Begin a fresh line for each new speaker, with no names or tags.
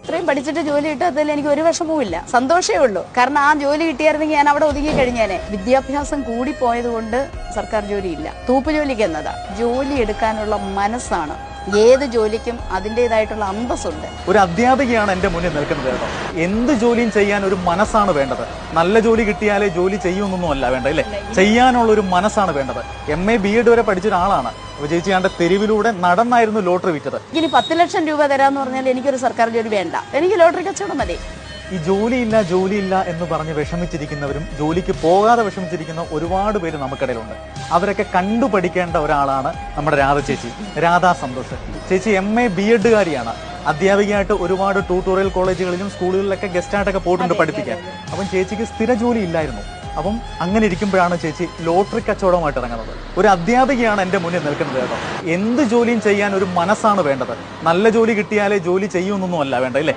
ഇത്രയും പഠിച്ചിട്ട് ജോലി കിട്ടാത്തതിൽ എനിക്ക് ഒരു വിഷമവുമില്ല, സന്തോഷമേ ഉള്ളൂ. കാരണം ആ ജോലി കിട്ടിയായിരുന്നെങ്കിൽ ഞാൻ അവിടെ ഒതുങ്ങി കഴിഞ്ഞേനെ. വിദ്യാഭ്യാസം കൂടിപ്പോയത് കൊണ്ട് സർക്കാർ ജോലിയില്ല, തൂപ്പ് ജോലിക്ക് എന്നതാ. ജോലി എടുക്കാനുള്ള മനസ്സാണ്. ഏത് ജോലിക്കും അതിൻ്റെതായിട്ടുള്ള അന്തസ്സുണ്ട്.
ഒരു അധ്യാപികയാണ് എൻ്റെ മുന്നിൽ നിൽക്കുന്നത് കേട്ടോ. എന്ത് ജോലിയും ചെയ്യാൻ ഒരു മനസ്സാണ് വേണ്ടത്. നല്ല ജോലി കിട്ടിയാലേ ജോലി ചെയ്യുമെന്നൊന്നും അല്ല വേണ്ട, അല്ലേ? ചെയ്യാനുള്ള ഒരു മനസ്സാണ് വേണ്ടത്. MA BEd വരെ പഠിച്ച ഒരാളാണ്. അപ്പോൾ ചേച്ചി ആണ്ട് തെരുവിലൂടെ നടന്നായിരുന്നു ലോട്ടറി വിറ്റത്.
ഇനി 10 ലക്ഷം രൂപ തരാമെന്ന് പറഞ്ഞാൽ എനിക്കൊരു സർക്കാർ ജോലി വേണ്ട, എനിക്ക് ലോട്ടറി കച്ചവടം മതി.
ഈ ജോലിയില്ല എന്ന് പറഞ്ഞ് വിഷമിച്ചിരിക്കുന്നവരും ജോലിക്ക് പോകാതെ വിഷമിച്ചിരിക്കുന്ന ഒരുപാട് പേര് നമുക്കിടയിലുണ്ട്. അവരൊക്കെ കണ്ടുപഠിക്കേണ്ട ഒരാളാണ് നമ്മുടെ രാധ ചേച്ചി, രാധാ സന്തോഷ് ചേച്ചി. MA BEd കാരിയാണ്. അധ്യാപികയായിട്ട് ഒരുപാട് ട്യൂട്ടോറിയൽ കോളേജുകളിലും സ്കൂളുകളിലൊക്കെ ഗസ്റ്റായിട്ടൊക്കെ പോയിട്ടുണ്ട് പഠിപ്പിക്കാൻ. അപ്പം ചേച്ചിക്ക് സ്ഥിര ജോലി ഇല്ലായിരുന്നു. അപ്പം അങ്ങനെ ഇരിക്കുമ്പോഴാണ് ചേച്ചി ലോട്ടറി കച്ചവടമായിട്ട് ഇറങ്ങുന്നത്. ഒരു അധ്യാപികയാണ് എൻ്റെ മുന്നിൽ നിൽക്കുന്നത് കേട്ടോ. എന്ത് ജോലിയും ചെയ്യാൻ ഒരു മനസ്സാണ് വേണ്ടത്. നല്ല ജോലി കിട്ടിയാലേ ജോലി ചെയ്യുമെന്നൊന്നും അല്ല വേണ്ട, അല്ലേ?